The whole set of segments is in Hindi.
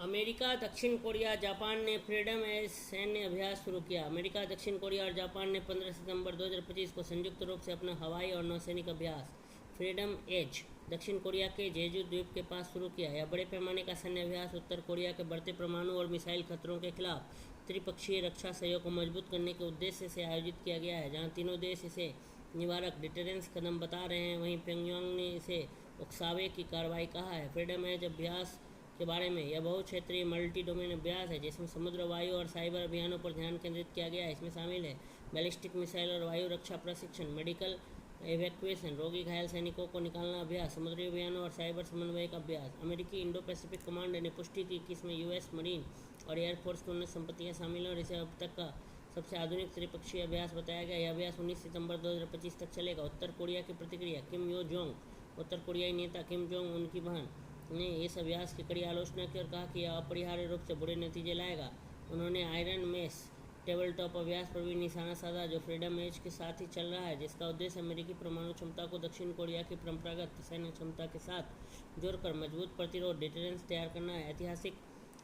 अमेरिका, दक्षिण कोरिया, जापान ने फ्रीडम एज सैन्य अभ्यास शुरू किया। अमेरिका, दक्षिण कोरिया और जापान ने 15 सितंबर 2025 को संयुक्त रूप से अपना हवाई और नौसैनिक अभ्यास फ्रीडम एज दक्षिण कोरिया के जेजू द्वीप के पास शुरू किया। यह बड़े पैमाने का सैन्य अभ्यास उत्तर कोरिया के बढ़ते परमाणु और मिसाइल खतरों के खिलाफ त्रिपक्षीय रक्षा सहयोग को मजबूत करने के उद्देश्य से आयोजित किया गया है। जहां तीनों देश इसे निवारक डिटरेंस कदम बता रहे हैं, वहीं प्योंगयांग ने इसे उकसावे की कार्रवाई कहा है। फ्रीडम एज अभ्यास के बारे में, यह बहुक्षेत्रीय मल्टी डोमेन अभ्यास है जिसमें समुद्र, वायु और साइबर अभियानों पर ध्यान केंद्रित किया गया है। इसमें शामिल है बैलिस्टिक मिसाइल और वायु रक्षा प्रशिक्षण, मेडिकल इवैक्यूएशन, रोगी घायल सैनिकों को निकालना अभ्यास, समुद्री अभियानों और साइबर समन्वय का अभ्यास। अमेरिकी इंडो पैसिफिक कमांड ने पुष्टि की कि इसमें यूएस मरीन और एयरफोर्स की उन्नत संपत्तियाँ शामिल हैं और इसे अब तक का सबसे आधुनिक त्रिपक्षीय अभ्यास बताया गया। यह अभ्यास 19 सितंबर 2025 तक चलेगा। उत्तर कोरिया की प्रतिक्रिया। किम यो जोंग। उत्तर कोरियाई नेता किम जोंग उनकी बहन ने इस अभ्यास की कड़ी आलोचना की और कहा कि यह अपरिहार्य रूप से बुरे नतीजे लाएगा। उन्होंने आयरन मेस टेबल टॉप अभ्यास पर भी निशाना साधा, जो फ्रीडम एज के साथ ही चल रहा है, जिसका उद्देश्य अमेरिकी परमाणु क्षमता को दक्षिण कोरिया की परंपरागत सैन्य क्षमता के साथ जोड़कर मजबूत प्रतिरोध डिटरेंस तैयार करना है। ऐतिहासिक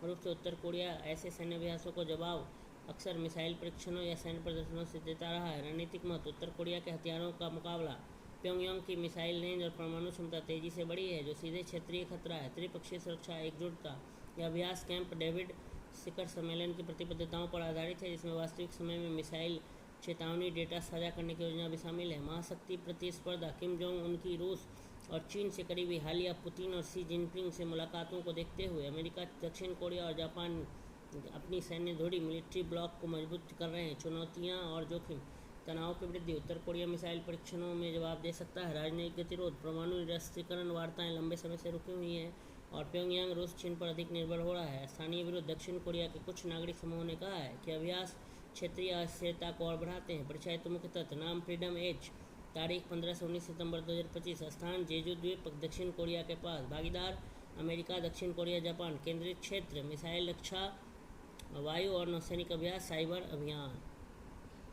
रूप से उत्तर कोरिया ऐसे सैन्य अभ्यासों को जवाब अक्सर मिसाइल परीक्षणों या सैन्य प्रदर्शनों से देता रहा है। रणनीतिक महत्व। उत्तर कोरिया के हथियारों का मुकाबला। प्योंगयांग की मिसाइल रेंज और परमाणु क्षमता तेजी से बढ़ी है, जो सीधे क्षेत्रीय खतरा है। त्रिपक्षीय सुरक्षा एकजुटता। यह अभ्यास कैंप डेविड शिखर सम्मेलन की प्रतिबद्धताओं पर आधारित है, जिसमें वास्तविक समय में मिसाइल चेतावनी डेटा साझा करने की योजना भी शामिल है। महाशक्ति प्रतिस्पर्धा। किम जोंग उनकी रूस और चीन से करी हुई हालिया पुतिन और शी जिनपिंग से मुलाकातों को देखते हुए अमेरिका, दक्षिण कोरिया और जापान अपनी सैन्य धुरी मिलिट्री ब्लॉक को मजबूत कर रहे हैं। चुनौतियां और जोखिम। तनाव की वृद्धि। उत्तर कोरिया मिसाइल परीक्षणों में जवाब दे सकता है। राजनयिक गतिरोध। परमाणु निरस्त्रीकरण वार्ताएं लंबे समय से रुकी हुई हैं और प्योंगयांग रूस चीन पर अधिक निर्भर हो रहा है। स्थानीय विरोध। दक्षिण कोरिया के कुछ नागरिक समूहों ने कहा है कि अभ्यास क्षेत्रीय अस्थिरता को और बढ़ाते हैं। परीक्षा हेतु मुख्य तथ्य। नाम फ्रीडम एज। तारीख 15 से 19 सितंबर 2025। स्थान जेजू द्वीप दक्षिण कोरिया के पास। भागीदार अमेरिका, दक्षिण कोरिया, जापान। केंद्रित क्षेत्र मिसाइल रक्षा, वायु और नौसैनिक अभ्यास, साइबर अभियान।